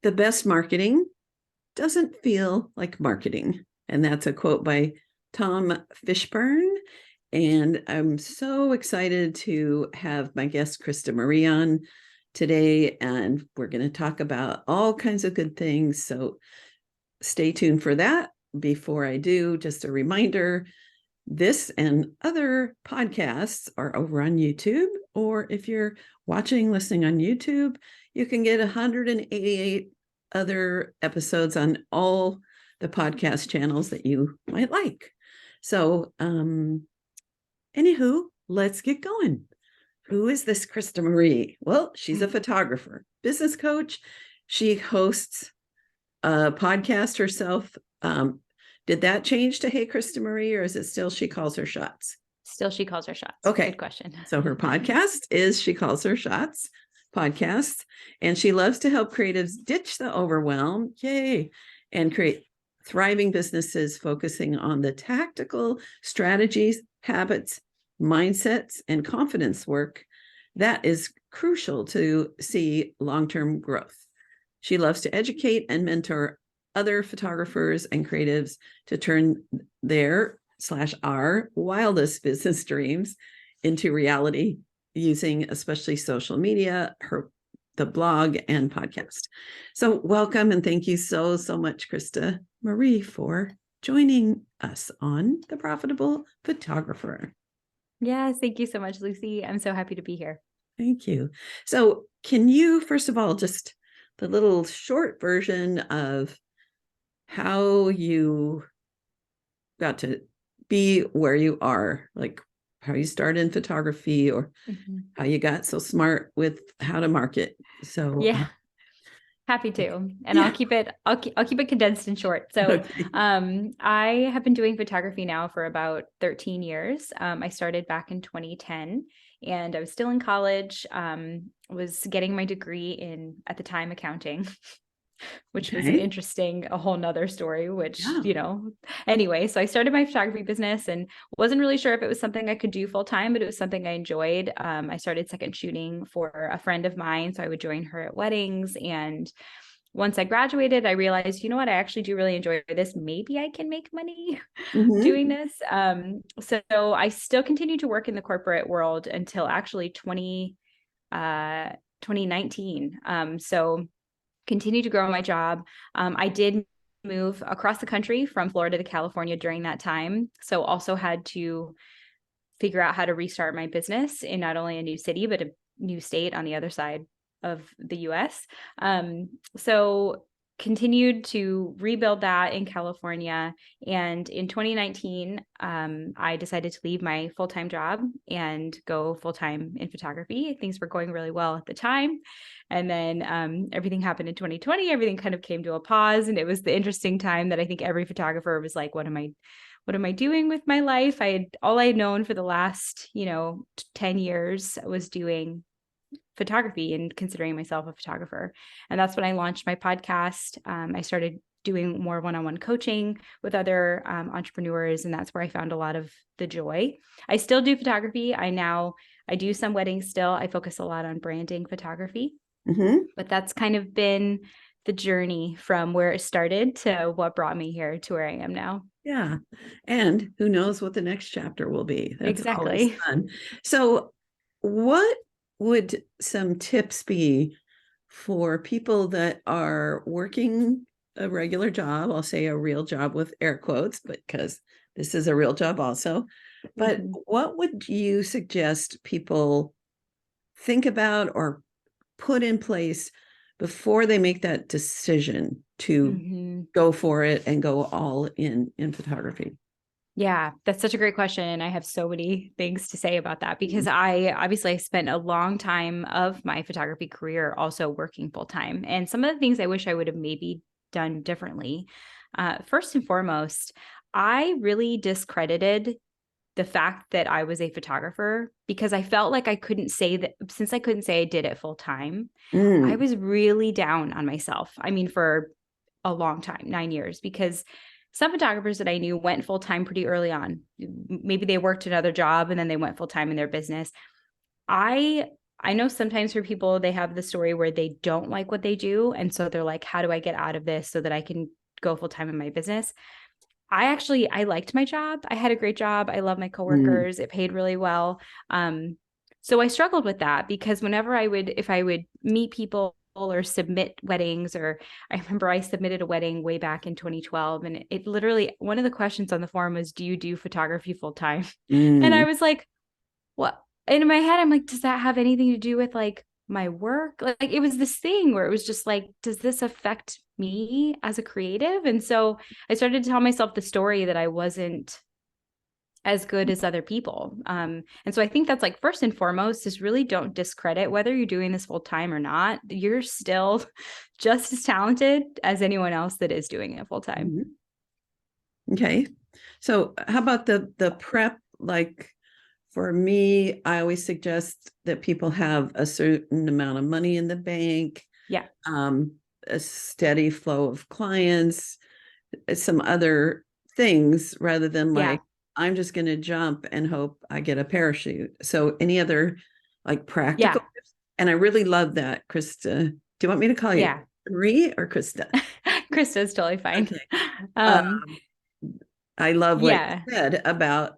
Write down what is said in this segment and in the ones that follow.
The best marketing doesn't feel like marketing. And that's a quote by Tom Fishburne. And I'm so excited to have my guest, Krista Marie, on today. And we're going to talk about all kinds of good things. So stay tuned for that. Before I do, just a reminder, this and other podcasts are over on YouTube, or if you're listening on YouTube, you can get 188 other episodes on all the podcast channels that you might like. So, anywho, let's get going. Who is this Krista Marie? Well, she's a photographer, business coach. She hosts a podcast herself. Did that change to Hey Krista Marie, or is it still She Calls Her Shots? Still She Calls Her Shots. Okay. Good question. So her podcast is She Calls Her Shots podcast, and she loves to help creatives ditch the overwhelm, and create thriving businesses focusing on the tactical strategies, habits, mindsets, and confidence work that is crucial to see long-term growth. She loves to educate and mentor other photographers and creatives to turn their/our wildest business dreams into reality using especially social media, the blog, and podcast. So welcome and thank you so much, Krista Marie, for joining us on The Profitable Photographer. Yes, thank you so much, Lucy. I'm so happy to be here. Thank you. So can you, first of all, just the little short version of how you got to be where you are, like how you started in photography, or how you got so smart with how to market. So yeah, happy to, and I'll keep it condensed and short. So okay. I have been doing photography now for about 13 years. I started back in 2010, and I was still in college. Was getting my degree in, at the time, accounting. Which was an interesting, a whole nother story, which, anyway, so I started my photography business and wasn't really sure if it was something I could do full time, but it was something I enjoyed. I started second shooting for a friend of mine. So I would join her at weddings. And once I graduated, I realized, you know what, I actually do really enjoy this. Maybe I can make money doing this. So I still continued to work in the corporate world until actually 2019. So continue to grow my job. I did move across the country from Florida to California during that time. So also had to figure out how to restart my business in not only a new city, but a new state on the other side of the US. So continued to rebuild that in California. And in 2019, I decided to leave my full-time job and go full-time in photography. Things were going really well at the time. And then everything happened in 2020. Everything kind of came to a pause. And it was the interesting time that I think every photographer was like, what am I doing with my life? All I had known for the last, 10 years was doing photography and considering myself a photographer. And that's when I launched my podcast. I started doing more one-on-one coaching with other entrepreneurs. And that's where I found a lot of the joy. I still do photography. I do some weddings still. I focus a lot on branding photography, but that's kind of been the journey from where it started to what brought me here to where I am now. Yeah. And who knows what the next chapter will be. That's exactly always fun. So what would some tips be for people that are working a regular job? I'll say a real job with air quotes, because this is a real job also. But what would you suggest people think about or put in place before they make that decision to go for it and go all in photography? Yeah, that's such a great question. And I have so many things to say about that because I spent a long time of my photography career also working full time. And some of the things I wish I would have maybe done differently. First and foremost, I really discredited the fact that I was a photographer because I felt like I couldn't say that, since I couldn't say I did it full time, I was really down on myself. I mean, for a long time, 9 years, because some photographers that I knew went full time pretty early on. Maybe they worked another job and then they went full time in their business. I I know sometimes for people, they have the story where they don't like what they do. And so they're like, how do I get out of this so that I can go full time in my business? I liked my job. I had a great job. I love my Mm. coworkers. It paid really well. So I struggled with that because if I would meet people or submit weddings, or I remember I submitted a wedding way back in 2012, and it literally, one of the questions on the form was, do you do photography full time? And I Mm. was like, what? And in my head, I'm like, does that have anything to do with like my work? Like it was this thing where it was just like, does this affect me as a creative? And so I started to tell myself the story that I wasn't as good as other people. And so I think that's like first and foremost is really don't discredit whether you're doing this full time or not. You're still just as talented as anyone else that is doing it full time. Mhm. Okay. So how about the prep? Like for me, I always suggest that people have a certain amount of money in the bank, Yeah. a steady flow of clients, some other things rather than Yeah. like, I'm just going to jump and hope I get a parachute. So any other like practical Yeah. tips? And I really love that, Krista. Do you want me to call you Yeah. Marie or Krista? Krista's totally fine. Okay. Um, Um, I love what you yeah. said about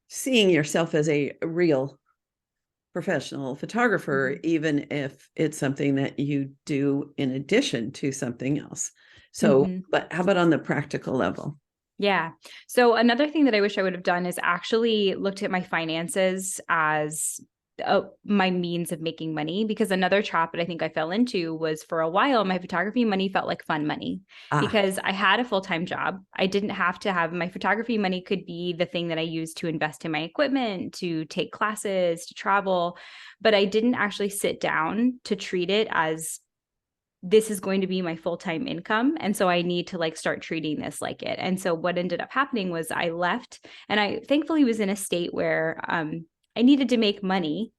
seeing yourself as a real professional photographer, Mhm. even if it's something that you do in addition to something else. So, Mhm. but how about on the practical level? Yeah. So another thing that I wish I would have done is actually looked at my finances as my means of making money, because another trap that I think I fell into was for a while, my photography money felt like fun money Ah, because I had a full-time job. I didn't have to have my photography money could be the thing that I used to invest in my equipment, to take classes, to travel, but I didn't actually sit down to treat it as this is going to be my full-time income. And so I need to like start treating this like it. And so what ended up happening was I left, and I thankfully was in a state where I needed to make money.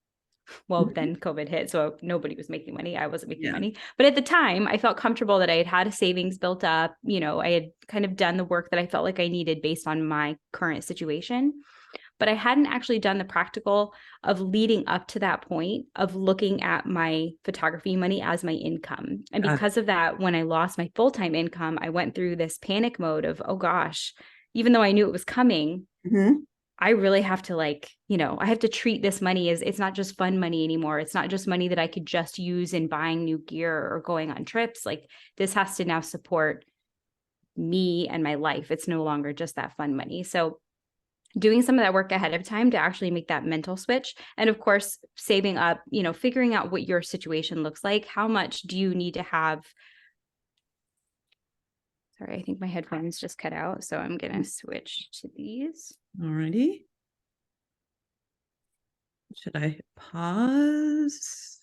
Well, then COVID hit, so nobody was making money. I wasn't making yeah. money. But at the time, I felt comfortable that I had had a savings built up. You know, I had kind of done the work that I felt like I needed based on my current situation, but I hadn't actually done the practical of leading up to that point of looking at my photography money as my income. And Got it. because of that, when I lost my full-time income, I went through this panic mode of, oh gosh, even though I knew it was coming, Mhm. I really have to like, I have to treat this money as it's not just fun money anymore. It's not just money that I could just use in buying new gear or going on trips. Like this has to now support me and my life. It's no longer just that fun money. So doing some of that work ahead of time to actually make that mental switch. And of course, saving up, figuring out what your situation looks like. How much do you need to have? Sorry, I think my headphones just cut out. So I'm going to switch to these. All righty. Should I pause?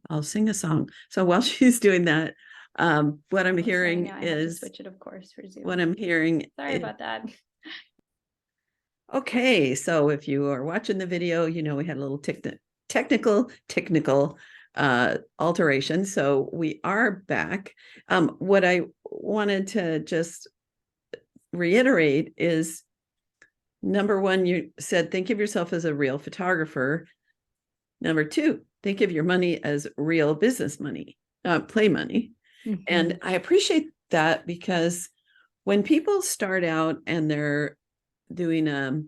I'll sing a song. So while she's doing that, what I'm Oh, sorry, hearing now I have to is switch it, of course, for Zoom. what I'm hearing. Sorry about that. Okay, so if you are watching the video, we had a little technical alteration. So we are back. What I wanted to just reiterate is number one, you said think of yourself as a real photographer. Number two, think of your money as real business money, play money. And I appreciate that because when people start out and they're doing a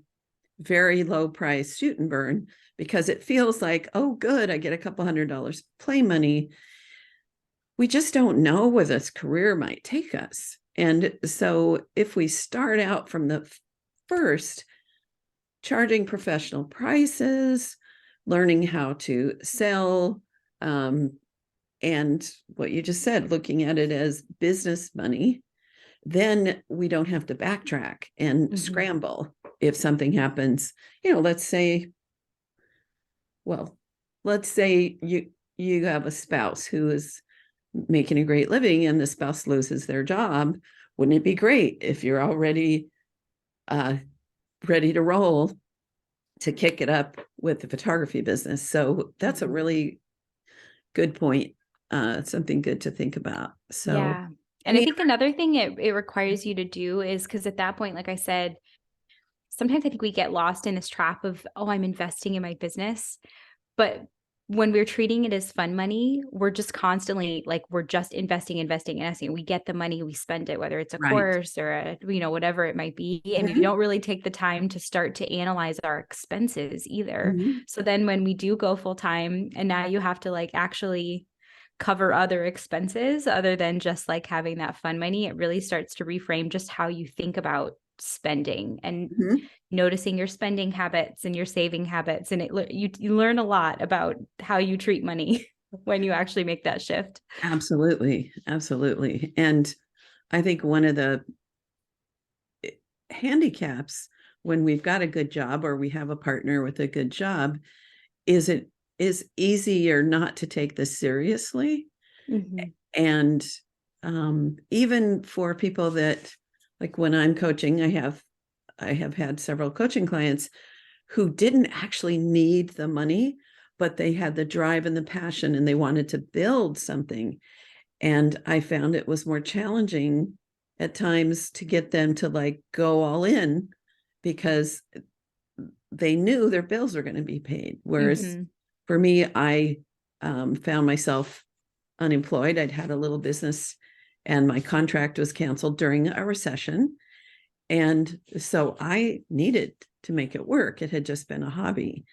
very low price shoot and burn, because it feels like, oh, good, I get a couple $100 play money. We just don't know where this career might take us. And so if we start out from the first, charging professional prices, learning how to sell, and what you just said, looking at it as business money, then we don't have to backtrack and scramble if something happens. Let's say, well, let's say you have a spouse who is making a great living and the spouse loses their job. Wouldn't it be great if you're already ready to roll to kick it up with the photography business? So that's a really good point. Something good to think about. So, Yeah. And I think another thing it requires you to do is because at that point, like I said, sometimes I think we get lost in this trap of, oh, I'm investing in my business. But when we're treating it as fun money, we're just constantly like, we're just investing. We get the money, we spend it, whether it's a Right. course or whatever it might be. And we Mhm. don't really take the time to start to analyze our expenses either. Mhm. So then when we do go full time, and now you have to like actually cover other expenses other than just like having that fun money, it really starts to reframe just how you think about spending and Mhm. noticing your spending habits and your saving habits. And you learn a lot about how you treat money when you actually make that shift. Absolutely. Absolutely. And I think one of the handicaps when we've got a good job or we have a partner with a good job is it is easier not to take this seriously. Mm-hmm. And even for people that, like when I'm coaching, I have had several coaching clients who didn't actually need the money, but they had the drive and the passion and they wanted to build something. And I found it was more challenging at times to get them to like go all in because they knew their bills were going to be paid. Whereas Mm-hmm. for me, I found myself unemployed. I'd had a little business and my contract was canceled during a recession. And so I needed to make it work. It had just been a hobby.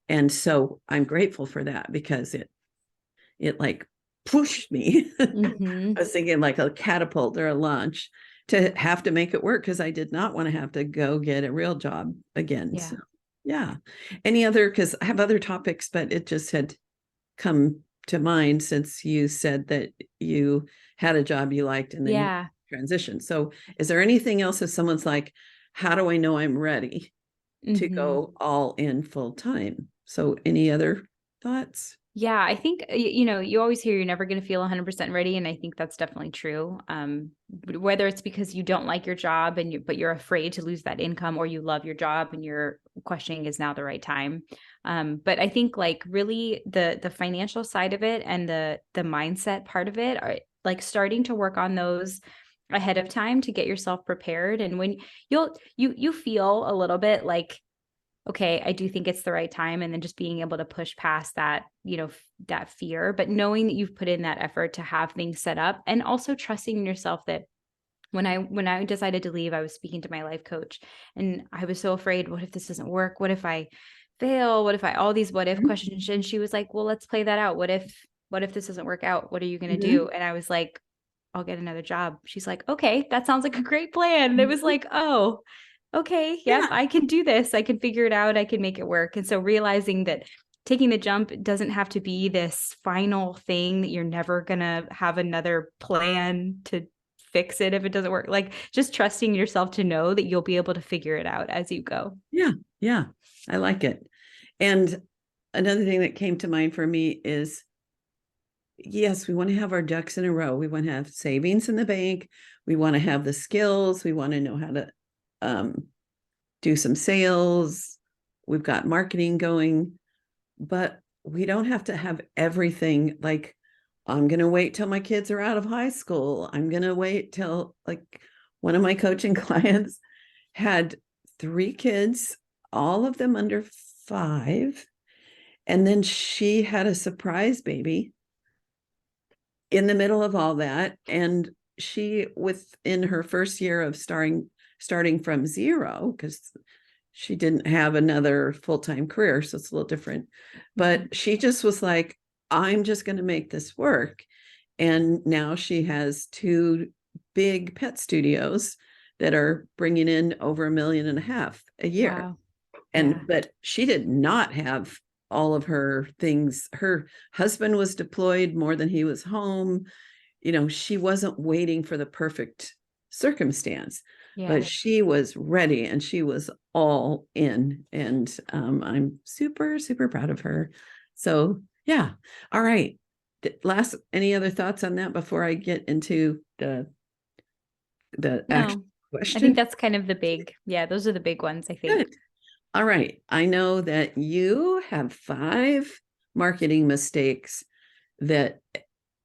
And so I'm grateful for that because it like pushed me. Mm-hmm. I was thinking like a catapult or a launch to have to make it work because I did not want to have to go get a real job again. Yeah. So yeah. Any other, because I have other topics, but it just had come to mind since you said that you had a job you liked and then you Yeah. transitioned. So is there anything else if someone's like, how do I know I'm ready to Mm-hmm. go all in full time? So any other thoughts? Yeah, I think, you always hear you're never going to feel 100% ready. And I think that's definitely true. Whether it's because you don't like your job but you're afraid to lose that income, or you love your job and you're questioning is now the right time. But I think like really the financial side of it and the mindset part of it are like starting to work on those ahead of time to get yourself prepared. And when you feel a little bit like, okay, I do think it's the right time. And then just being able to push past that, that fear, but knowing that you've put in that effort to have things set up, and also trusting in yourself that when I decided to leave, I was speaking to my life coach and I was so afraid, what if this doesn't work? What if I fail? What if all these what if Mhm. questions? And she was like, well, let's play that out. What if this doesn't work out? What are you going to do? Mhm. And I was like, I'll get another job. She's like, okay, that sounds like a great plan. And it was Mhm. like, oh, okay, yep, Yeah. I can do this. I can figure it out. I can make it work. And so realizing that taking the jump doesn't have to be this final thing that you're never going to have another plan to fix it if it doesn't work. Like just trusting yourself to know that you'll be able to figure it out as you go. Yeah. Yeah. I like it. And another thing that came to mind for me is yes, we want to have our ducks in a row. We want to have savings in the bank. We want to have the skills. We want to know how to um, do some sales. We've got marketing going, but we don't have to have everything. Like, I'm going to wait till my kids are out of high school. I'm going to wait till, like, one of my coaching clients had 3 kids, all of them under 5. And then she had a surprise baby in the middle of all that. And she, within her first year of starting from zero, because she didn't have another full-time career, so it's a little different. But she just was like, I'm just going to make this work. And now she has 2 big pet studios that are bringing in over $1.5 million a year. Wow. Yeah. And but she did not have all of her things. Her husband was deployed more than he was home. She wasn't waiting for the perfect circumstance, Yeah. but she was ready and she was all in. And I'm super, super proud of her. So, yeah. All right. Last, any other thoughts on that before I get into the actual No, I think question? that's kind of those are the big ones, I think. Good. All right. I know that you have 5 marketing mistakes that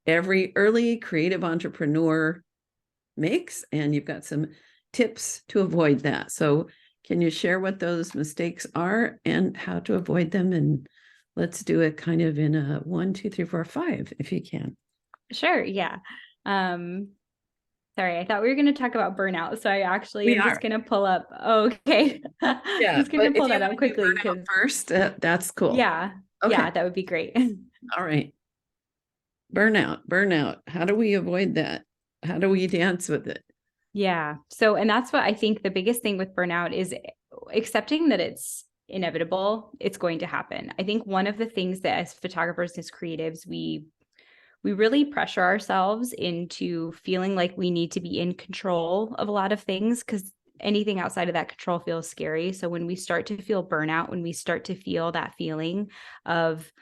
every early creative entrepreneur makes, and you've got some tips to avoid that. So Can you share what those mistakes are and how to avoid them? And let's do it kind of in a 1, 2, 3, 4, 5, if you can. Sure. Yeah. Sorry, I thought we were going to talk about burnout. So I actually We am just are. going to pull up. Oh, okay. Yeah. Just going to But if pull you that want up to do quickly burnout because first, that's cool. yeah, Okay. that would be great. All right. Burnout. How do we avoid that? How do we dance with it? Yeah. So, and that's what I think the biggest thing with burnout is accepting that it's inevitable. It's going to happen. I think one of the things that as photographers, as creatives, we really pressure ourselves into feeling like we need to be in control of a lot of things because anything outside of that control feels scary. So when we start to feel burnout, when we start to feel that feeling of,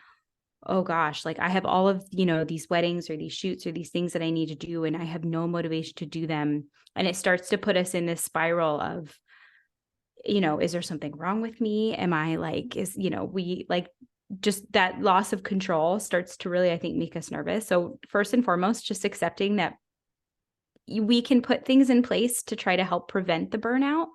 oh gosh, like I have all of, these weddings or these shoots or these things that I need to do, and I have no motivation to do them. And it starts to put us in this spiral of, is there something wrong with me? Am I like, we like just that loss of control starts to really, I think, make us nervous. So first and foremost, just accepting that we can put things in place to try to help prevent the burnout,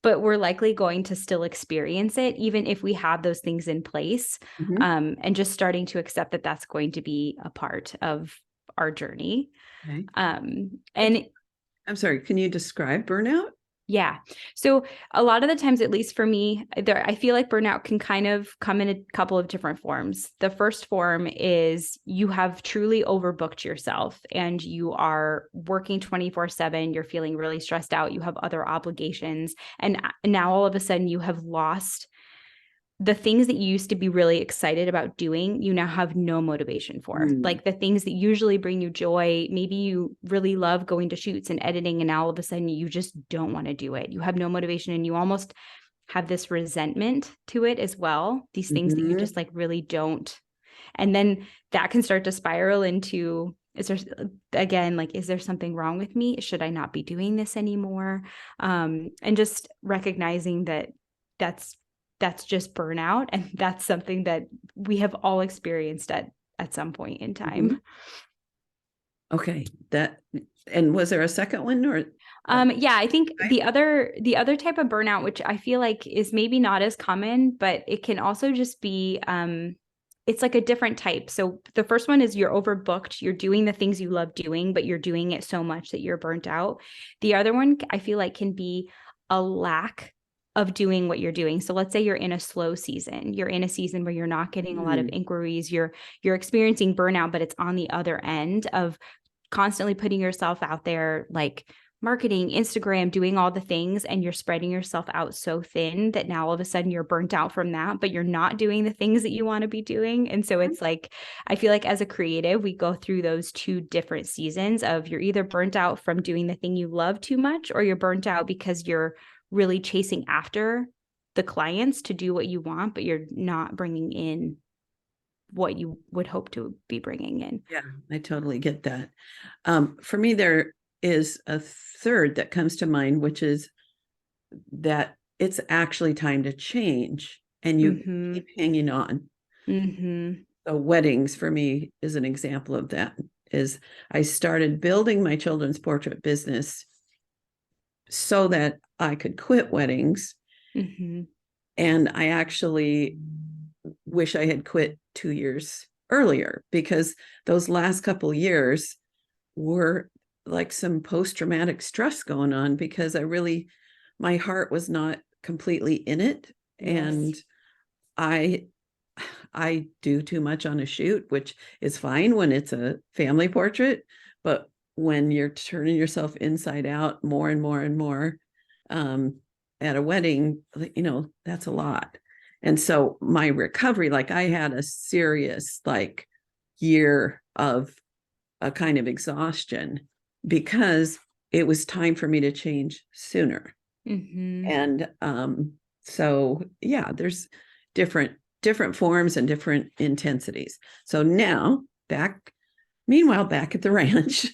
but we're likely going to still experience it, even if we have those things in place. And just starting to accept that that's going to be a part of our journey. Okay. And I'm sorry, can you describe burnout? yeah. So a lot of the times, at least for me, I feel like burnout can kind of come in a couple of different forms. The first form is you have truly overbooked yourself and you are working 24/7. You're feeling really stressed out. You have other obligations. And now all of a sudden you have lost the things that you used to be really excited about doing, you now have no motivation for. Like the things that usually bring you joy, maybe you really love going to shoots and editing, and now all of a sudden you just don't want to do it. You have no motivation and you almost have this resentment to it as well. These things that you just like really don't. And then that can start to spiral into, is there something wrong with me? Should I not be doing this anymore? And just recognizing that that's just burnout. And that's something that we have all experienced at some point in time. Okay. And was there a second one or? Yeah, I think the other type of burnout, which I feel like is maybe not as common, but it can also just be, it's like a different type. So the first one is you're overbooked. You're doing the things you love doing, but you're doing it so much that you're burnt out. The other one I feel like can be a lack of doing what you're doing. So let's say you're in a slow season. You're in a season where you're not getting a lot of inquiries. You're experiencing burnout, but it's on the other end of constantly putting yourself out there, like marketing, Instagram, doing all the things, and you're spreading yourself out so thin that now all of a sudden you're burnt out from that, but you're not doing the things that you want to be doing. And so it's like, I feel like as a creative, we go through those two different seasons of you're either burnt out from doing the thing you love too much, or you're burnt out because you're really chasing after the clients to do what you want, but you're not bringing in what you would hope to be bringing in. Yeah, I totally get that. For me, there is a third that comes to mind, which is that it's actually time to change and you keep hanging on. So weddings for me is an example of that. Is I started building my children's portrait business so that I could quit weddings. And I actually wish I had quit 2 years earlier, because those last couple years were like some post-traumatic stress going on, because my heart was not completely in it. And I do too much on a shoot, which is fine when it's a family portrait, but when you're turning yourself inside out more and more and more, at a wedding, that's a lot. And so my recovery, like I had a serious year of a kind of exhaustion, because it was time for me to change sooner. And so yeah, there's different forms and different intensities. So now back at the ranch.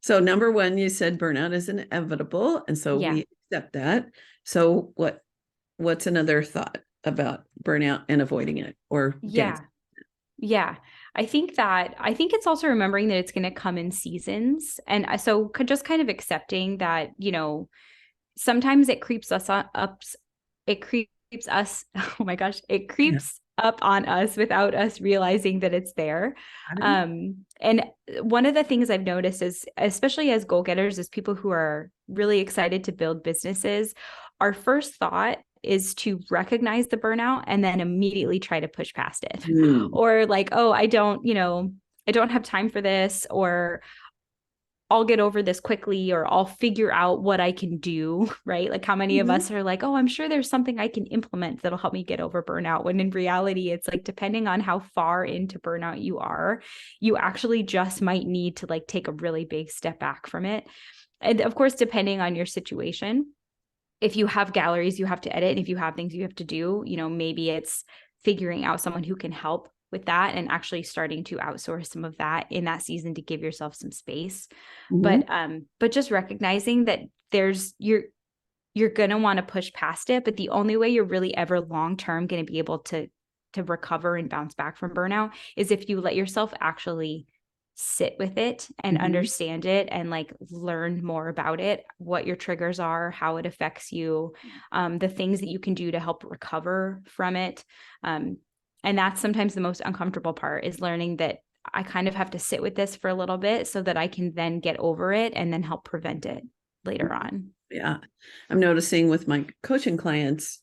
So number one, you said burnout is inevitable, and so we accept that. So what's another thought about burnout and avoiding it, or dancing? Yeah. I think it's also remembering that it's going to come in seasons. And so just kind of accepting that, sometimes it creeps it creeps us. Oh my gosh, it Yeah. creeps up on us without us realizing that it's there. Right. And one of the things I've noticed is, especially as goal-getters, is people who are really excited to build businesses, our first thought is to recognize the burnout and then immediately try to push past it. Mm. Or like, oh, I don't have time for this, or I'll get over this quickly, or I'll figure out what I can do, right? Like, how many of Mhm. us are like, oh, I'm sure there's something I can implement that'll help me get over burnout. When in reality, it's like, depending on how far into burnout you are, you actually just might need to like take a really big step back from it. And of course, depending on your situation, if you have galleries you have to edit, and if you have things you have to do, maybe it's figuring out someone who can help with that and actually starting to outsource some of that in that season to give yourself some space. Mhm. But just recognizing that you're going to want to push past it, but the only way you're really ever long term going to be able to recover and bounce back from burnout is if you let yourself actually sit with it and Mhm. understand it and like learn more about it, what your triggers are, how it affects you, the things that you can do to help recover from it. And that's sometimes the most uncomfortable part, is learning that I kind of have to sit with this for a little bit so that I can then get over it and then help prevent it later on. Yeah. I'm noticing with my coaching clients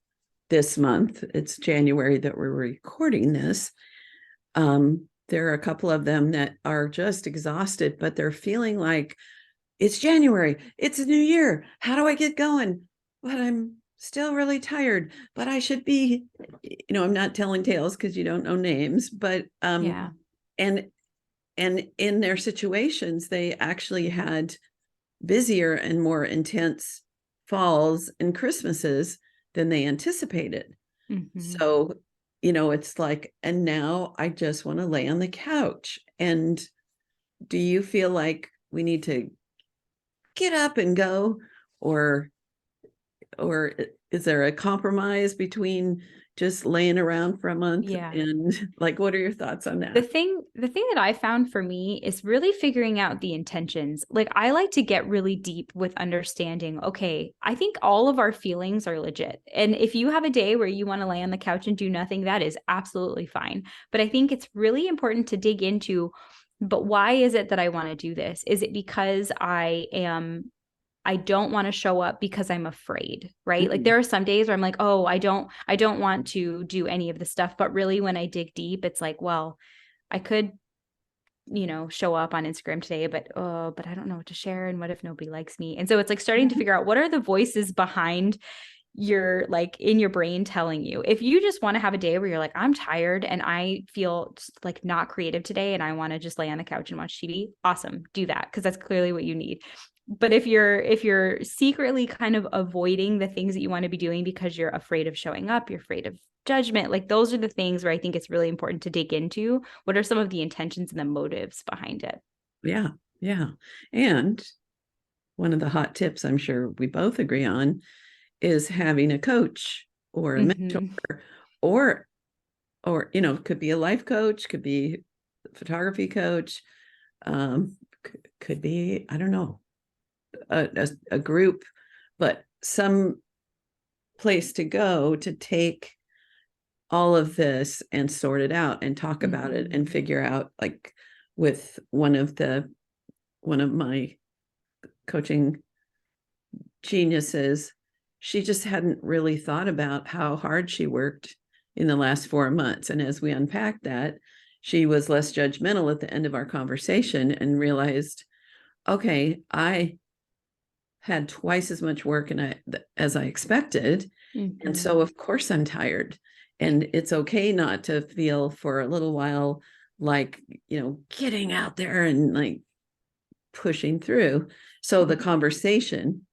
this month, it's January that we're recording this. There are a couple of them that are just exhausted, but they're feeling like it's January, it's a new year. How do I get going? But I'm still really tired, but I should be, I'm not telling tales because you don't know names, but Yeah. and in their situations, they actually had busier and more intense falls and Christmases than they anticipated. Mm-hmm. So, it's like, and now I just want to lay on the couch. And do you feel like we need to get up and go, or or is there a compromise between just laying around for a month? Yeah. And like, what are your thoughts on The that? thing that I found for me is really figuring out the intentions. Like, I like to get really deep with understanding, okay, I think all of our feelings are legit. And if you have a day where you want to lay on the couch and do nothing, that is absolutely fine. But I think it's really important to dig into, but why is it that I want to do this? Is it because I don't want to show up because I'm afraid, right? Like, Mhm. there are some days where I'm like, oh, I don't want to do any of the stuff. But really, when I dig deep, it's like, well, I could, show up on Instagram today, but I don't know what to share. And what if nobody likes me? And so it's like starting to figure out, what are the voices behind your, like, in your brain telling you. If you just want to have a day where you're like, I'm tired and I feel just like not creative today and I want to just lay on the couch and watch TV, awesome, do that, because that's clearly what you need. But if you're secretly kind of avoiding the things that you want to be doing because you're afraid of showing up, you're afraid of judgment, like, those are the things where I think it's really important to dig into. What are some of the intentions and the motives behind it? Yeah. Yeah. And one of the hot tips I'm sure we both agree on is having a coach or a mentor, Mm-hmm. or could be a life coach, could be a photography coach, could be, I don't know, a group, but some place to go to take all of this and sort it out and talk about it and Mm-hmm. figure out, like, with one of my coaching geniuses, she just hadn't really thought about how hard she worked in the last 4 months. And as we unpacked that, she was less judgmental at the end of our conversation and realized, okay, I had twice as much work as I expected. And Mm-hmm. so, of course, I'm tired. And it's okay not to feel for a little while like, getting out there and like pushing through. So the conversation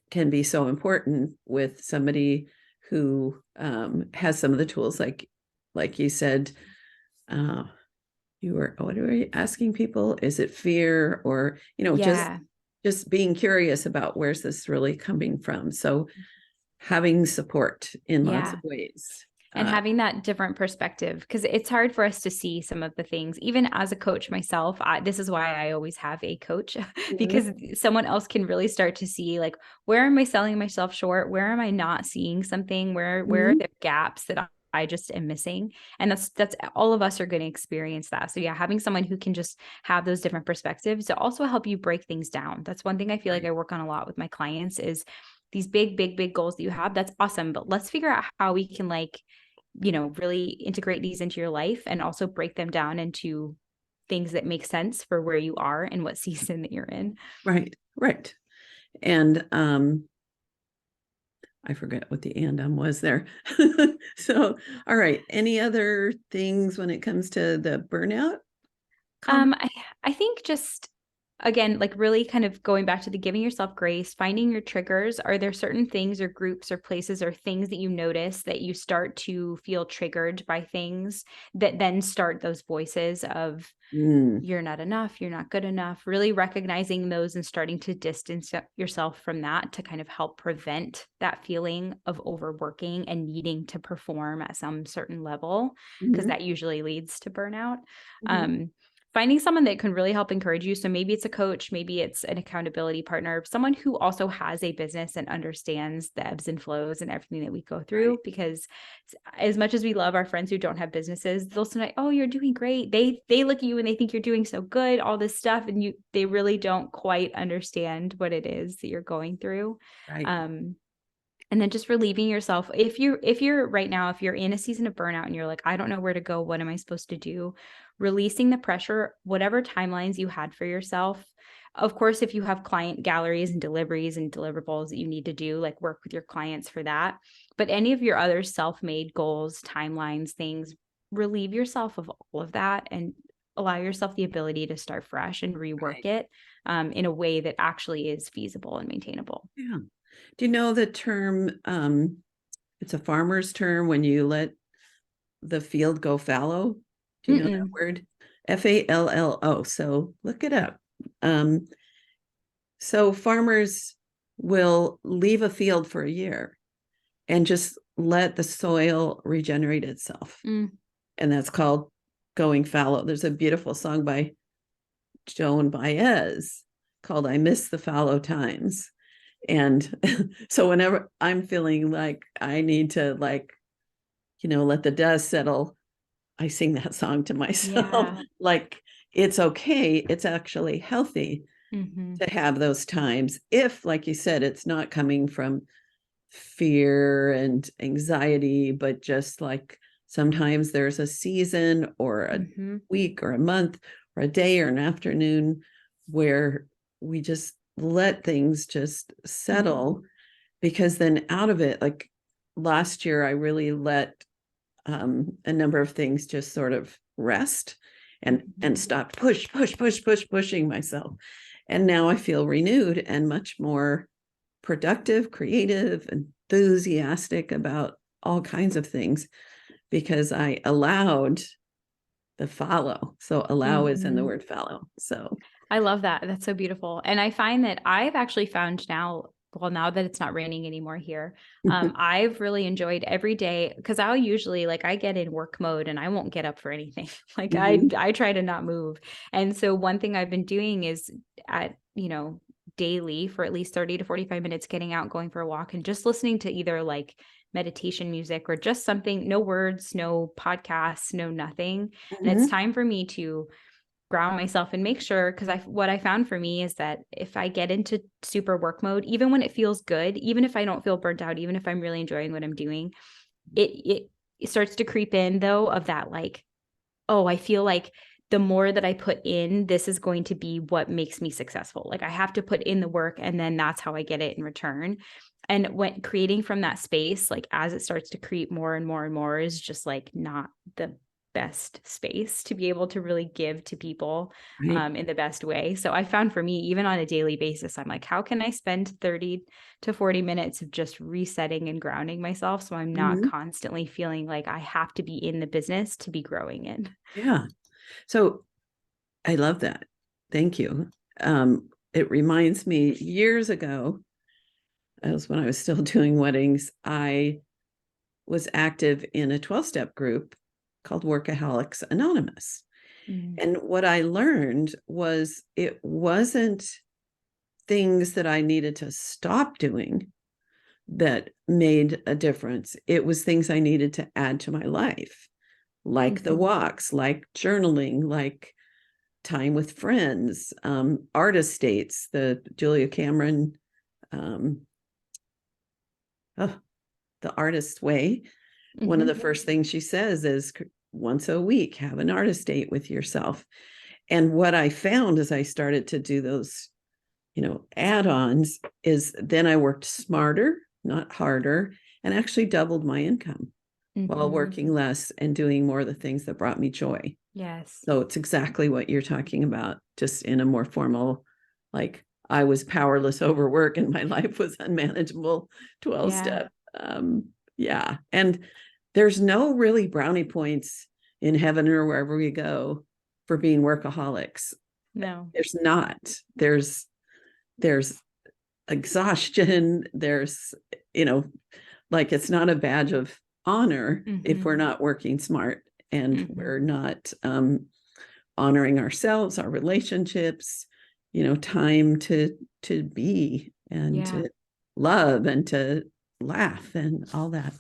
can be so important with somebody who has some of the tools, like you said. uh, what are you asking people? Is it fear, or Yeah. just being curious about where's this really coming from? So having support in lots of Yeah. ways. And having that different perspective, because it's hard for us to see some of the things, even as a coach myself. This is why I always have a coach, because someone else can really start to see, like, where am I selling myself short? Where am I not seeing something? Where are the gaps that I just am missing? And that's all of us are going to experience that. So yeah, having someone who can just have those different perspectives to also help you break things down. That's one thing I feel like I work on a lot with my clients is these big goals that you have. That's awesome. But let's figure out how we can, like, really integrate these into your life and also break them down into things that make sense for where you are and what season that you're in. Right. And I forget what the was there. So, all right. Any other things when it comes to the burnout? I think just, again, like really kind of going back to the giving yourself grace, finding your triggers. Are there certain things or groups or places or things that you notice that you start to feel triggered by things that then start those voices of you're not enough, you're not good enough, really recognizing those and starting to distance yourself from that to kind of help prevent that feeling of overworking and needing to perform at some certain level, because that usually leads to burnout. Finding someone that can really help encourage you. So maybe it's a coach, maybe it's an accountability partner, someone who also has a business and understands the ebbs and flows and everything that we go through. Because as much as we love our friends who don't have businesses, they'll say, oh, you're doing great. They look at you and they think you're doing so good, all this stuff. And they really don't quite understand what it is that you're going through. And then just relieving yourself. If you're right now, if you're in a season of burnout and you're like, I don't know where to go, what am I supposed to do? Releasing the pressure, whatever timelines you had for yourself. Of course, if you have client galleries and deliveries and deliverables that you need to do, like work with your clients for that. But any of your other self-made goals, timelines, things, relieve yourself of all of that and allow yourself the ability to start fresh and rework it in a way that actually is feasible and maintainable. Yeah. Do you know the term? It's a farmer's term when you let the field go fallow. Do you know that word? FALLO. So look it up. So farmers will leave a field for a year and just let the soil regenerate itself. And that's called going fallow. There's a beautiful song by Joan Baez called I Miss the Fallow Times. And so whenever I'm feeling like I need to, like, let the dust settle, I sing that song to myself. Like, it's okay. It's actually healthy to have those times. If, like you said, it's not coming from fear and anxiety, but just like sometimes there's a season or a week or a month or a day or an afternoon where we just let things just settle, because then out of it, like last year, I really let a number of things just sort of rest and stop pushing myself. And now I feel renewed and much more productive, creative, enthusiastic about all kinds of things because I allowed the follow. So allow is in the word follow. So I love that. That's so beautiful. And I find that I've actually found now, well, now that it's not raining anymore here, I've really enjoyed every day, because I'll usually, like, I get in work mode and I won't get up for anything. Like I try to not move. And so one thing I've been doing is daily for at least 30 to 45 minutes, getting out, going for a walk and just listening to either like meditation music or just something, no words, no podcasts, no nothing. And it's time for me to ground myself and make sure, because what I found for me is that if I get into super work mode, even when it feels good, even if I don't feel burnt out, even if I'm really enjoying what I'm doing, it starts to creep in though of that, like, oh, I feel like the more that I put in, this is going to be what makes me successful. Like I have to put in the work and then that's how I get it in return. And when creating from that space, like as it starts to creep more and more and more, is just like not the best space to be able to really give to people in the best way. So I found for me, even on a daily basis, I'm like, how can I spend 30 to 40 minutes of just resetting and grounding myself so I'm not constantly feeling like I have to be in the business to be growing it. Yeah. So I love that. Thank you. It reminds me years ago, as when I was still doing weddings, I was active in a 12-step group called Workaholics Anonymous. And what I learned was it wasn't things that I needed to stop doing that made a difference. It was things I needed to add to my life, like the walks, like journaling, like time with friends, artist dates, the Julia Cameron, the artist way. One of the first things she says is once a week, have an artist date with yourself. And what I found as I started to do those, add-ons is then I worked smarter, not harder, and actually doubled my income while working less and doing more of the things that brought me joy. Yes. So it's exactly what you're talking about, just in a more formal, like I was powerless over work and my life was unmanageable 12-step. Yeah. And there's no really brownie points in heaven or wherever we go for being workaholics. No. There's not. There's exhaustion. There's, like it's not a badge of honor if we're not working smart and we're not honoring ourselves, our relationships, time to be and to love and to laugh and all that.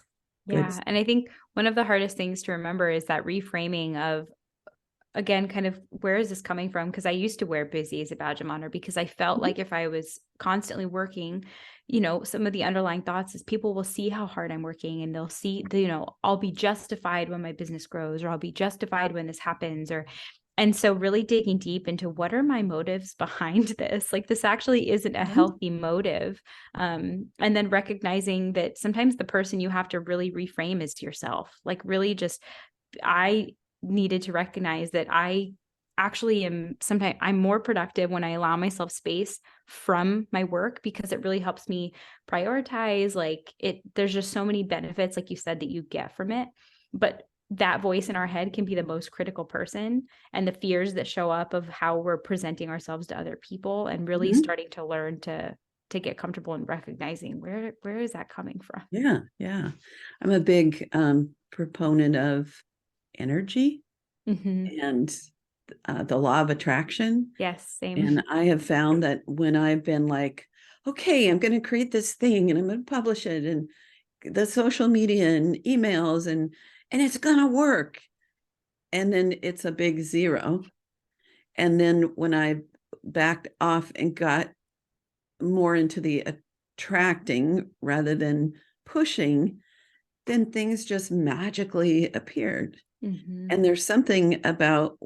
Yeah. And I think one of the hardest things to remember is that reframing of, again, kind of where is this coming from? Because I used to wear busy as a badge of honor because I felt like if I was constantly working, some of the underlying thoughts is people will see how hard I'm working and they'll see, I'll be justified when my business grows, or I'll be justified when this happens, and so really digging deep into what are my motives behind this? Like this actually isn't a healthy motive. And then recognizing that sometimes the person you have to really reframe is yourself. Like really just, I needed to recognize that I actually am sometimes I'm more productive when I allow myself space from my work because it really helps me prioritize. Like there's just so many benefits, like you said, that you get from it. But that voice in our head can be the most critical person, and the fears that show up of how we're presenting ourselves to other people, and really starting to learn to get comfortable in recognizing where is that coming from. Yeah. I'm a big proponent of energy and the law of attraction. Yes, same. And I have found that when I've been like, okay, I'm going to create this thing and I'm going to publish it and the social media and emails and it's going to work. And then it's a big zero. And then when I backed off and got more into the attracting rather than pushing, then things just magically appeared. And there's something about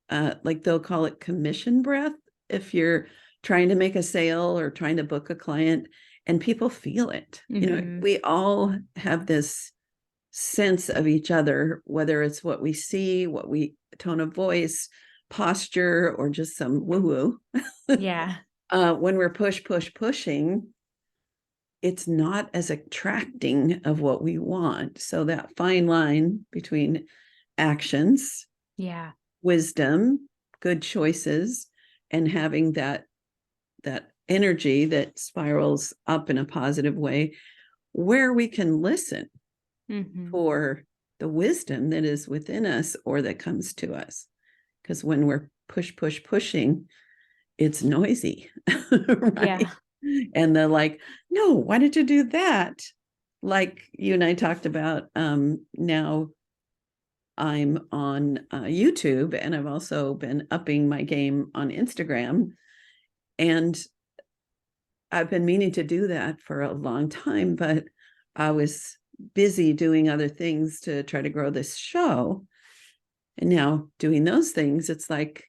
like they'll call it commission breath if you're trying to make a sale or trying to book a client, and people feel it. We all have this sense of each other, whether it's what we see, what we tone of voice, posture, or just some woo-woo. Yeah. When we're pushing, it's not as attracting of what we want. So that fine line between actions, wisdom, good choices, and having that energy that spirals up in a positive way, where we can listen for the wisdom that is within us or that comes to us. Because when we're pushing, it's noisy, right? Yeah. And they're like, no, why did you do that? Like you and I talked about, now I'm on YouTube, and I've also been upping my game on Instagram. And I've been meaning to do that for a long time, but I was busy doing other things to try to grow this show. And now doing those things, it's like,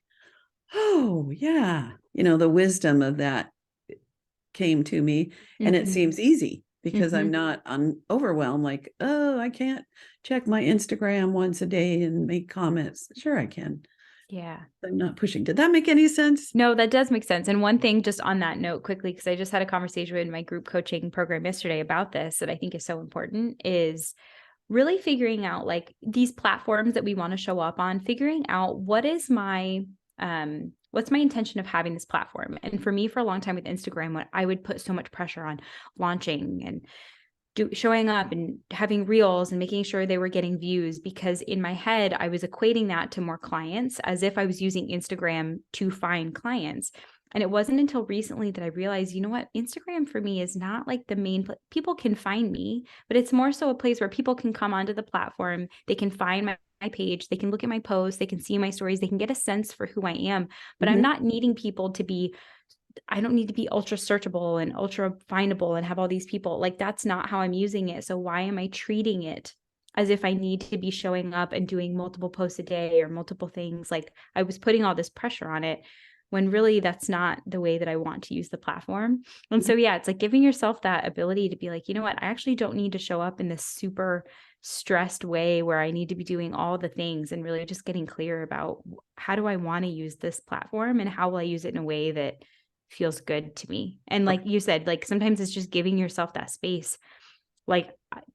oh, yeah, the wisdom of that came to me. And it seems easy because I'm not overwhelmed. Like, oh, I can't check my Instagram once a day and make comments. Sure, I can. Yeah. I'm not pushing. Did that make any sense? No, that does make sense. And one thing just on that note quickly, because I just had a conversation with my group coaching program yesterday about this that I think is so important, is really figuring out like these platforms that we want to show up on, figuring out what is my, what's my intention of having this platform. And for me, for a long time with Instagram, when I would put so much pressure on launching and showing up and having reels and making sure they were getting views, because in my head, I was equating that to more clients, as if I was using Instagram to find clients. And it wasn't until recently that I realized, you know what, Instagram for me is not like the main place. People can find me, but it's more so a place where people can come onto the platform. They can find my page. They can look at my posts. They can see my stories. They can get a sense for who I am, but I'm not needing people to be, I don't need to be ultra searchable and ultra findable and have all these people. Like, that's not how I'm using it. So why am I treating it as if I need to be showing up and doing multiple posts a day or multiple things? Like, I was putting all this pressure on it when really that's not the way that I want to use the platform. And so, yeah, it's like giving yourself that ability to be like, you know what, I actually don't need to show up in this super stressed way where I need to be doing all the things, and really just getting clear about how do I want to use this platform and how will I use it in a way that feels good to me. And like you said, like sometimes it's just giving yourself that space. Like,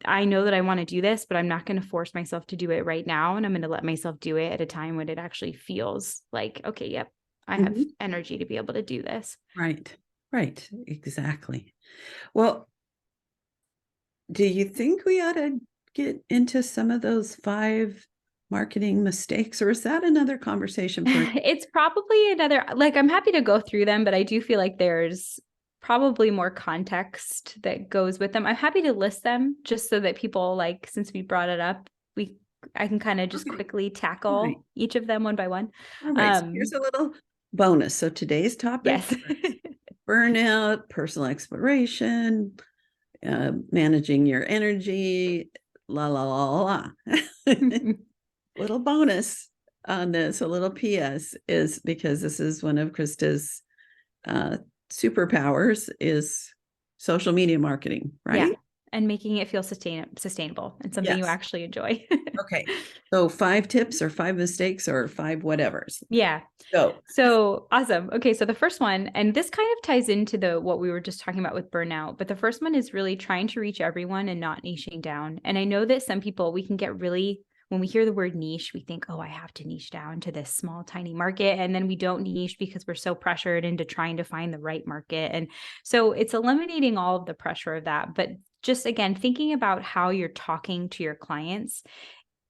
I know that I want to do this, but I'm not going to force myself to do it right now. And I'm going to let myself do it at a time when it actually feels like, okay, yep, I have energy to be able to do this. Right. Right. Exactly. Well, do you think we ought to get into some of those 5 marketing mistakes, or is that another conversation for It's probably another, like, I'm happy to go through them, but I do feel like there's probably more context that goes with them. I'm happy to list them just so that people, like, since we brought it up, I can kind of just quickly tackle each of them one by one. All right. So here's a little bonus. So today's topic, yes. burnout, personal exploration, managing your energy, la, la, la, la. Little bonus on this, a little PS, is because this is one of Krista's superpowers is social media marketing, right? Yeah. And making it feel sustainable and something you actually enjoy. Okay. So 5 tips or 5 mistakes or 5 whatevers. Yeah. So awesome. Okay. So the first one, and this kind of ties into what we were just talking about with burnout, but the first one is really trying to reach everyone and not niching down. And I know that some people, we can get really, when we hear the word niche, we think, oh, I have to niche down to this small, tiny market. And then we don't niche because we're so pressured into trying to find the right market. And so it's eliminating all of the pressure of that. But just again, thinking about how you're talking to your clients.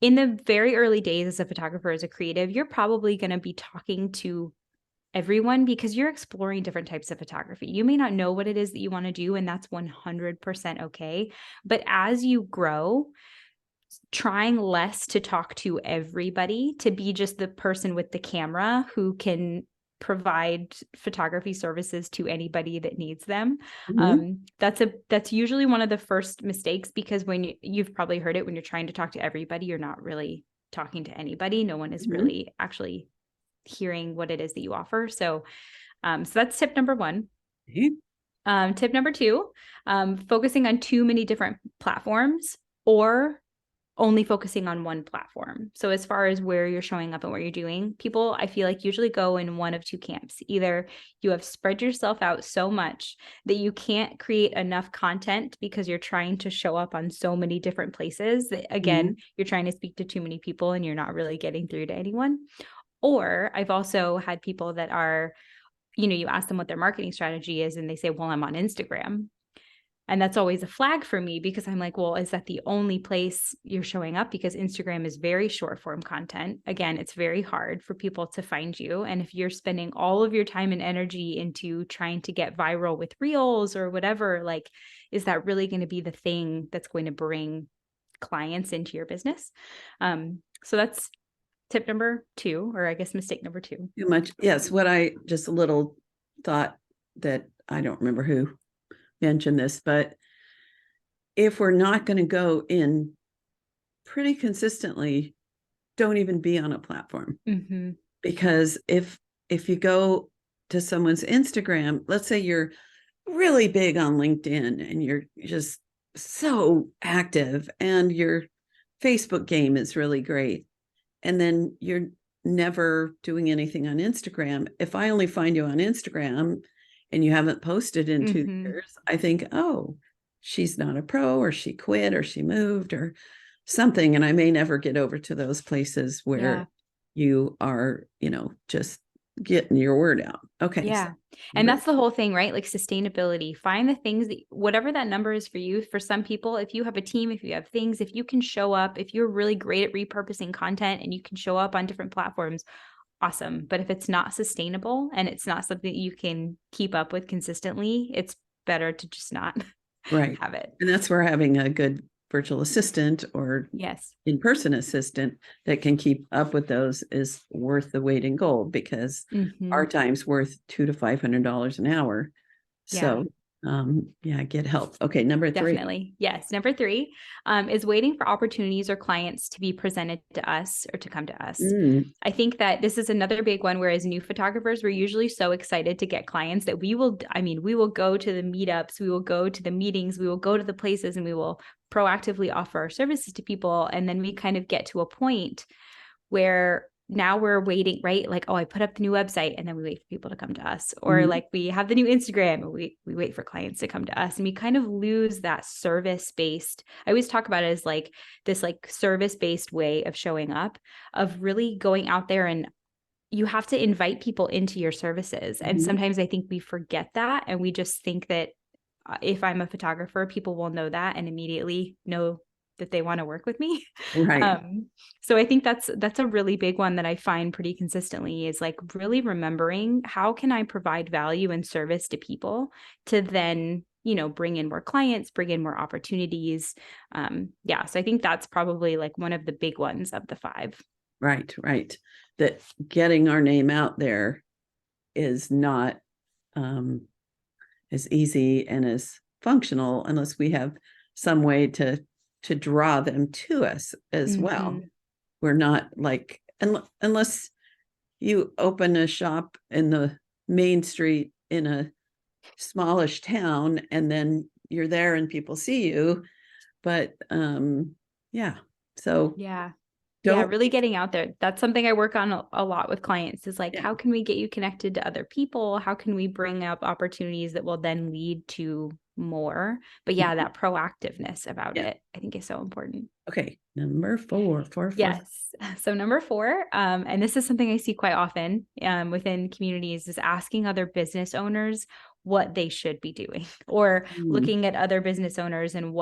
In the very early days as a photographer, as a creative, you're probably going to be talking to everyone because you're exploring different types of photography. You may not know what it is that you want to do, and that's 100% okay. But as you grow, trying less to talk to everybody, to be just the person with the camera who can provide photography services to anybody that needs them. That's usually one of the first mistakes, because when you've probably heard it, when you're trying to talk to everybody, you're not really talking to anybody. No one is really actually hearing what it is that you offer. So that's tip number 1. Tip number 2, focusing on too many different platforms or only focusing on one platform. So as far as where you're showing up and what you're doing, people, I feel like, usually go in one of 2 camps. Either you have spread yourself out so much that you can't create enough content because you're trying to show up on so many different places that, again, you're trying to speak to too many people and you're not really getting through to anyone. Or I've also had people that are, you ask them what their marketing strategy is and they say, well, I'm on Instagram. And that's always a flag for me, because I'm like, well, is that the only place you're showing up? Because Instagram is very short form content. Again, it's very hard for people to find you. And if you're spending all of your time and energy into trying to get viral with reels or whatever, like, is that really going to be the thing that's going to bring clients into your business? So that's tip number 2, or I guess mistake number 2. Too much. Yes. Just a little thought that I don't remember who mention this, but if we're not going to go in pretty consistently, don't even be on a platform. Because if you go to someone's Instagram, let's say you're really big on LinkedIn and you're just so active and your Facebook game is really great, and then you're never doing anything on Instagram. If I only find you on Instagram and you haven't posted in 2 years, I think, oh, she's not a pro, or she quit, or she moved, or something. And I may never get over to those places where you are, just getting your word out. Okay. Yeah. And that's the whole thing, right? Like sustainability, find the things that whatever that number is for you. For some people, if you have a team, if you have things, if you can show up, if you're really great at repurposing content and you can show up on different platforms, awesome. But if it's not sustainable and it's not something you can keep up with consistently, it's better to just not have it. And that's where having a good virtual assistant or yes, in-person assistant that can keep up with those is worth the weight in gold, because our time's worth $200 to $500 an hour. So get help. Okay. Number 3. Definitely. Yes. Number 3 is waiting for opportunities or clients to be presented to us or to come to us. I think that this is another big one, where as new photographers, we're usually so excited to get clients that we will go to the meetups, we will go to the meetings, we will go to the places, and we will proactively offer our services to people. And then we kind of get to a point where now we're waiting, right? Like, oh, I put up the new website, and then we wait for people to come to us. Or like we have the new Instagram and we wait for clients to come to us, and we kind of lose that service-based. I always talk about it as like this like service-based way of showing up, of really going out there, and you have to invite people into your services. And sometimes I think we forget that, and we just think that if I'm a photographer, people will know that and immediately know that they want to work with me. Right. So I think that's a really big one that I find pretty consistently, is like really remembering, how can I provide value and service to people to then, bring in more clients, bring in more opportunities. So I think that's probably like one of the big ones of the 5. Right. That getting our name out there is not as easy and as functional unless we have some way to draw them to us as well. We're not like, unless you open a shop in the main street in a smallish town and then you're there and people see you. But really getting out there. That's something I work on a lot with clients, is like, how can we get you connected to other people? How can we bring up opportunities that will then lead to more? But that proactiveness about it, I think, is so important. Okay. Number 4. Yes. So number 4, and this is something I see quite often within communities, is asking other business owners what they should be doing, or looking at other business owners and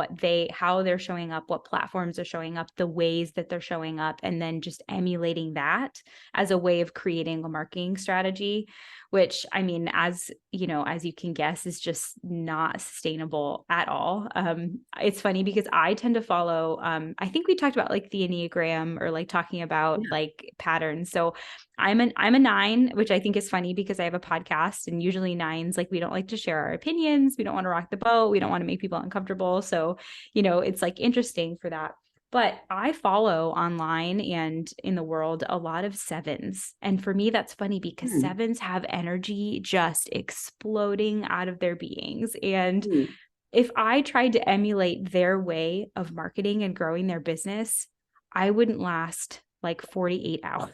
how they're showing up, what platforms are showing up, the ways that they're showing up, and then just emulating that as a way of creating a marketing strategy, which, I mean, as you can guess, is just not sustainable at all. It's funny because I tend to follow, I think we talked about like the Enneagram, or like talking about like patterns. So I'm a 9, which I think is funny because I have a podcast, and usually 9s, like, we don't like to share our opinions. We don't want to rock the boat. We don't want to make people uncomfortable. So, it's like interesting for that. But I follow online and in the world a lot of 7s. And for me, that's funny because 7s have energy just exploding out of their beings. And if I tried to emulate their way of marketing and growing their business, I wouldn't last like 48 hours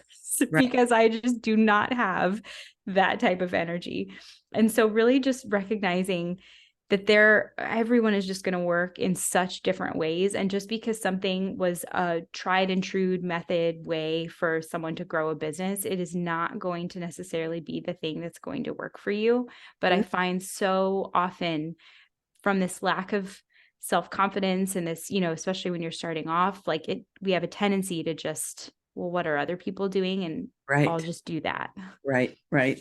because I just do not have that type of energy. And so really just recognizing that everyone is just going to work in such different ways. And just because something was a tried and true method way for someone to grow a business, it is not going to necessarily be the thing that's going to work for you. But I find so often, from this lack of self-confidence and this, especially when you're starting off, like we have a tendency to just, well, what are other people doing? And I'll just do that. Right.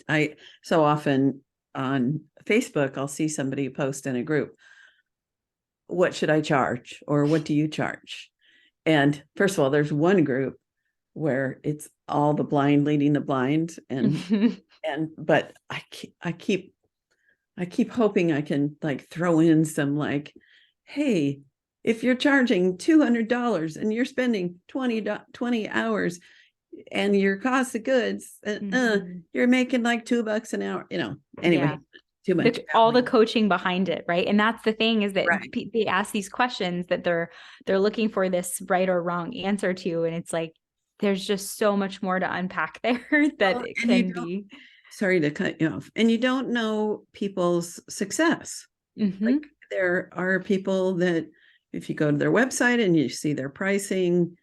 I so often on Facebook, I'll see somebody post in a group, what should I charge? Or what do you charge? And first of all, there's one group where it's all the blind leading the blind. But I keep hoping I can like throw in some like, hey, if you're charging $200 and you're spending 20 hours and your cost of goods, you're making like $2 an hour, anyway, too much. All the coaching behind it. Right. And that's the thing, is that they ask these questions that they're looking for this right or wrong answer to. And it's like, there's just so much more to unpack there that it can be. Sorry to cut you off. And you don't know people's success. Like, there are people that if you go to their website and you see their pricing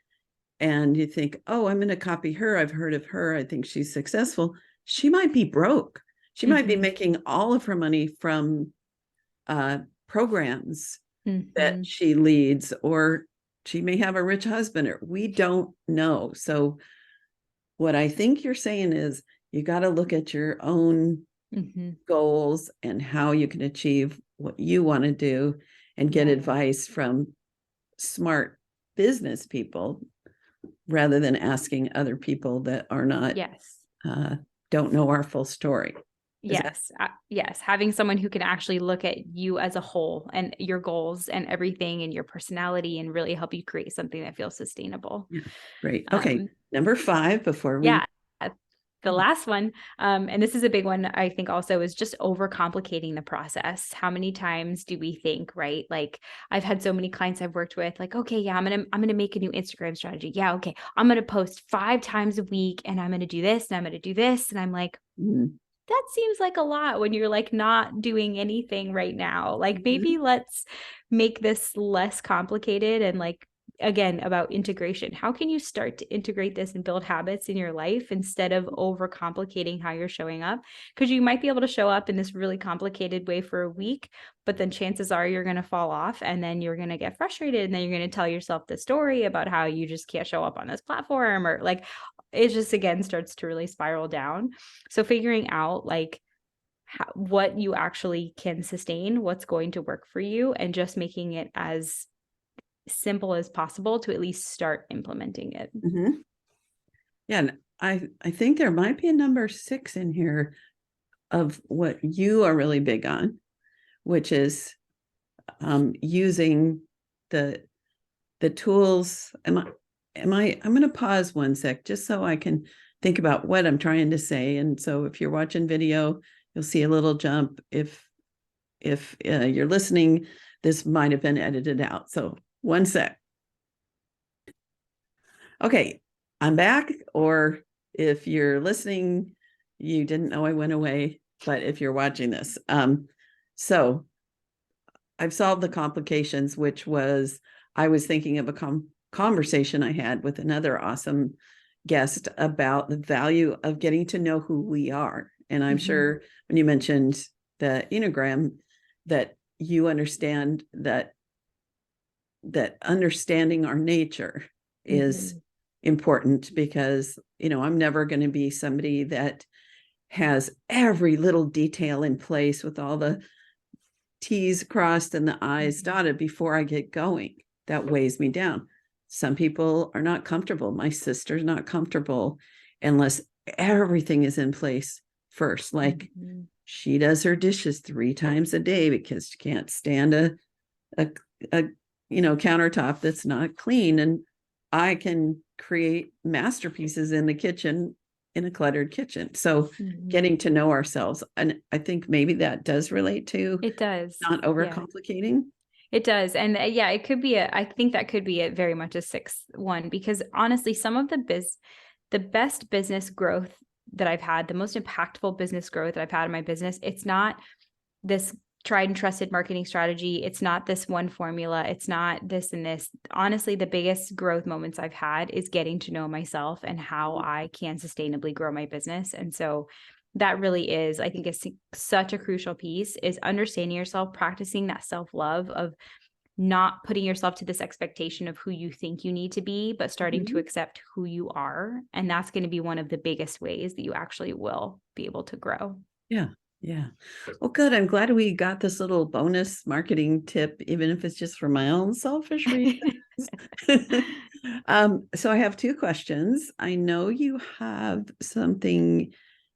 and you think, oh, I'm going to copy her. I've heard of her. I think she's successful. she might be broke. She might be Mhm. making all of her money from programs Mhm. that she leads, or she may have a rich husband, or we don't know. So what I think you're saying is you got to look at your own Mhm. goals and how you can achieve what you want to do, and get Yeah. advice from smart business people rather than asking other people that are not Yes. don't know our full story. Yes. Yes. Having someone who can actually look at you as a whole and your goals and everything and your personality and really help you create something that feels sustainable. Yeah, great. Okay. Um, Number 5 before we yeah. The last one, and this is a big one, I think also, is just overcomplicating the process. How many times do we think, right? Like I've had so many clients I've worked with, like, okay, yeah, I'm gonna make a new Instagram strategy. Yeah, okay, I'm gonna post 5 times a week, and I'm gonna do this, and I'm gonna do this, and I'm like, that seems like a lot when you're like not doing anything right now. Like maybe let's make this less complicated, and like again about integration. How can you start to integrate this and build habits in your life instead of overcomplicating how you're showing up? Because you might be able to show up in this really complicated way for a week, but then chances are you're going to fall off, and then you're going to get frustrated, and then you're going to tell yourself the story about how you just can't show up on this platform, or like it just again starts to really spiral down. So figuring out like what you actually can sustain, what's going to work for you, and just making it as simple as possible to at least start implementing it. Mm-hmm. Yeah, and I think there might be a number 6 in here of what you are really big on, which is using the tools. I'm going to pause one sec just so I can think about what I'm trying to say. And so if you're watching video, you'll see a little jump. If you're listening, this might have been edited out. So one sec. Okay, I'm back. Or if you're listening, you didn't know I went away. But if you're watching this, so I've solved the complications, which was I was thinking of a conversation I had with another awesome guest about the value of getting to know who we are. And I'm sure when you mentioned the Enneagram, that you understand that understanding our nature is important, because I'm never going to be somebody that has every little detail in place with all the T's crossed and the I's dotted before I get going. That weighs me down. Some people are not comfortable. My sister's not comfortable unless everything is in place first. Like she does her dishes 3 times a day because she can't stand a countertop that's not clean. And I can create masterpieces in the kitchen, in a cluttered kitchen. So getting to know ourselves. And I think maybe that does relate to It does. not overcomplicating. It does. And yeah, it could be I think that could be very much a 6th one, because honestly, some of the best business growth that I've had, the most impactful business growth that I've had in my business, it's not this tried and trusted marketing strategy. It's not this one formula. It's not this and this. Honestly, the biggest growth moments I've had is getting to know myself and how I can sustainably grow my business. And so that really is, I think, is such a crucial piece, is understanding yourself, practicing that self-love of not putting yourself to this expectation of who you think you need to be, but starting to accept who you are. And that's going to be one of the biggest ways that you actually will be able to grow. Yeah. Yeah. Well, good. I'm glad we got this little bonus marketing tip, even if it's just for my own selfish reasons. So I have 2 questions. I know you have something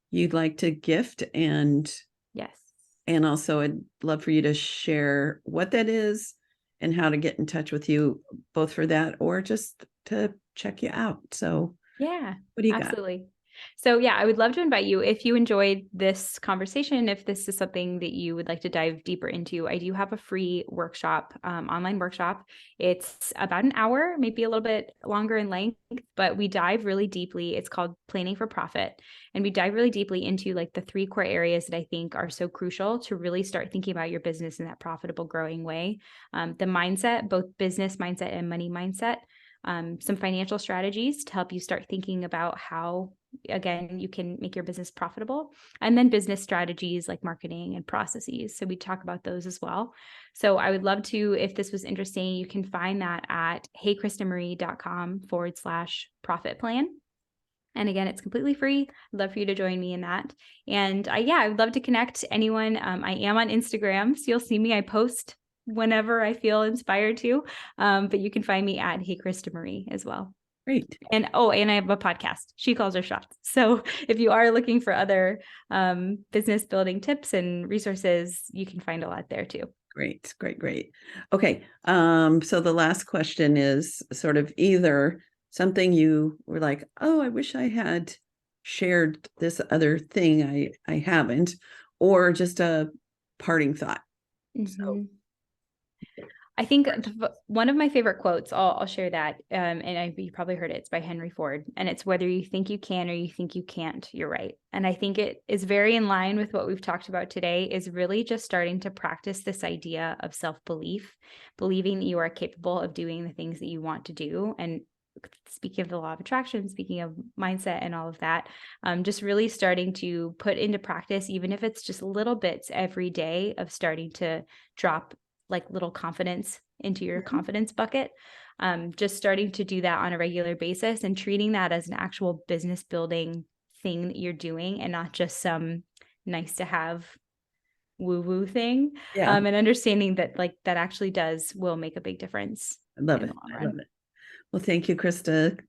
you'd like to gift, and Yes. and also I'd love for you to share what that is and how to get in touch with you, both for that or just to check you out. So Yeah, what do you absolutely. So yeah, I would love to invite you, if you enjoyed this conversation, if this is something that you would like to dive deeper into, I do have a free workshop, online workshop. It's about an hour, maybe a little bit longer in length, but we dive really deeply. It's called Planning for Profit. And we dive really deeply into like the 3 core areas that I think are so crucial to really start thinking about your business in that profitable, growing way. The mindset, both business mindset and money mindset. some financial strategies to help you start thinking about how, again, you can make your business profitable, and then business strategies like marketing and processes. So we talk about those as well. So I would love to, if this was interesting, you can find that at heykristamariecom/profit plan. And again, it's completely free. I'd love for you to join me in that. And I would love to connect anyone. I am on Instagram, so you'll see me. I post whenever I feel inspired to, but you can find me at Hey Krista Marie as well. Great. And I have a podcast. She calls her shots. So if you are looking for other business building tips and resources, you can find a lot there too. Great. Okay. So the last question is sort of either something you were like, oh, I wish I had shared this other thing I haven't, or just a parting thought. So I think one of my favorite quotes, I'll share that, and you probably heard it. It's by Henry Ford, and it's, whether you think you can or you think you can't, you're right. And I think it is very in line with what we've talked about today, is really just starting to practice this idea of self-belief, believing that you are capable of doing the things that you want to do. And speaking of the law of attraction, speaking of mindset and all of that, just really starting to put into practice, even if it's just little bits every day, of starting to drop like little confidence into your confidence bucket. Just starting to do that on a regular basis and treating that as an actual business building thing that you're doing, and not just some nice to have woo-woo thing. yeah, And understanding that that actually will make a big difference. I love it. Well, thank you, Krista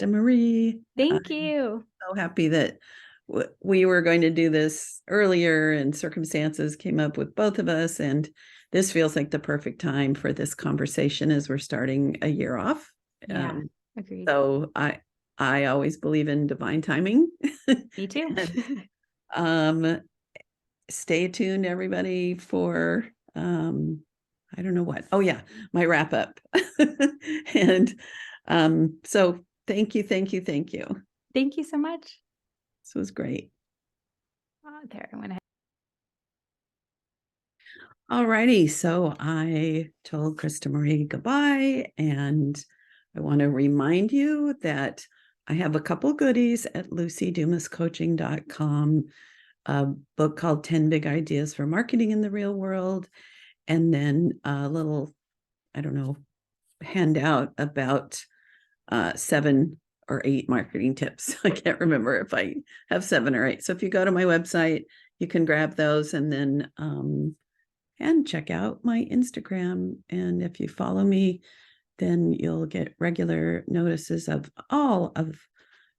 Marie. Thank you. So happy that we were going to do this earlier, and circumstances came up with both of us, and this feels like the perfect time for this conversation as we're starting a year off. Yeah, agreed. So I always believe in divine timing. Me too. Stay tuned, everybody, for I don't know what. Oh yeah, my wrap up. And so thank you. Thank you so much. This was great. There, I went ahead. All righty. So I told Krista Marie goodbye, and I want to remind you that I have a couple goodies at lucydumascoaching.com, a book called 10 Big Ideas for Marketing in the Real World, and then a little, I don't know, handout about 7 or 8 marketing tips. I can't remember if I have 7 or 8. So if you go to my website, you can grab those, and then and check out my Instagram. And if you follow me, then you'll get regular notices of all of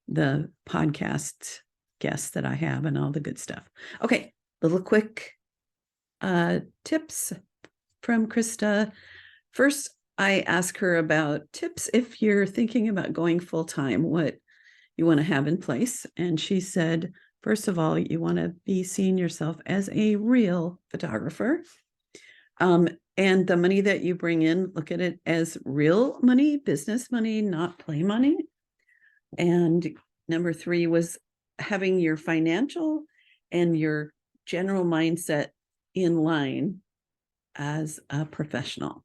the podcast guests that I have and all the good stuff. Okay, little quick tips from Krista. First, I ask her about tips if you're thinking about going full-time, what you want to have in place. And she said, first of all, you want to be seeing yourself as a real photographer. And the money that you bring in, look at it as real money, business money, not play money. And number 3 was having your financial and your general mindset in line as a professional.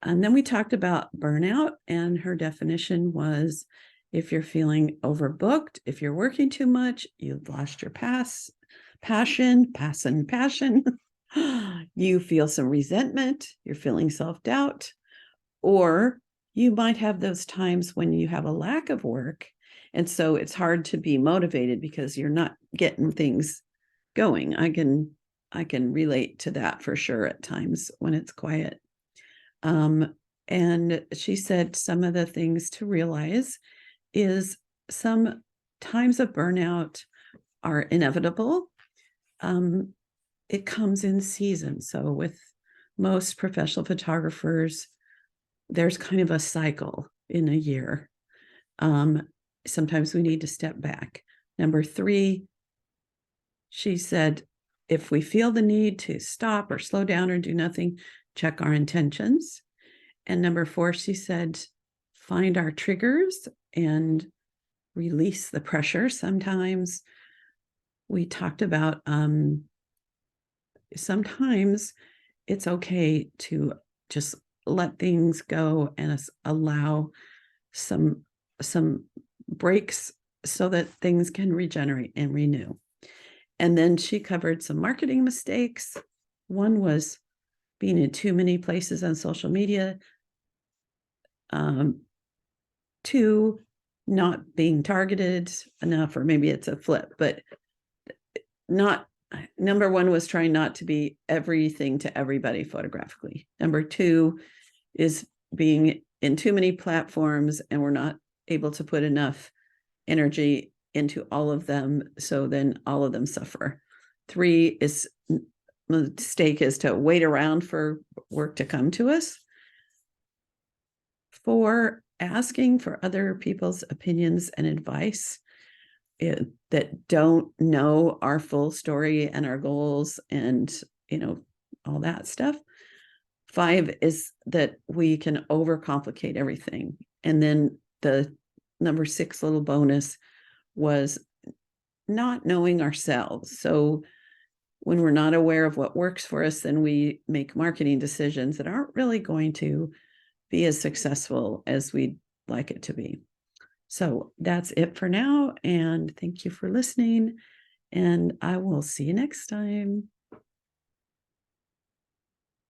And then we talked about burnout, and her definition was, if you're feeling overbooked, if you're working too much, you've lost your passion, you feel some resentment, you're feeling self-doubt, or you might have those times when you have a lack of work. And so it's hard to be motivated because you're not getting things going. I can relate to that for sure at times when it's quiet. And she said some of the things to realize is some times of burnout are inevitable. It comes in season. So with most professional photographers, there's kind of a cycle in a year. Sometimes we need to step back. Number 3, she said, if we feel the need to stop or slow down or do nothing, check our intentions. And number 4, she said, find our triggers and release the pressure. Sometimes we talked about sometimes it's okay to just let things go and allow some breaks so that things can regenerate and renew. And then she covered some marketing mistakes. One was being in too many places on social media. Two, not being targeted enough, or maybe it's a flip, but not. Number one was trying not to be everything to everybody photographically. Number two is being in too many platforms and we're not able to put enough energy into all of them. So then all of them suffer. Three is mistake is to wait around for work to come to us. Four, asking for other people's opinions and advice that don't know our full story and our goals and, all that stuff. Five is that we can overcomplicate everything. And then the number 6 little bonus was not knowing ourselves. So when we're not aware of what works for us, then we make marketing decisions that aren't really going to be as successful as we'd like it to be. So that's it for now. And thank you for listening. And I will see you next time.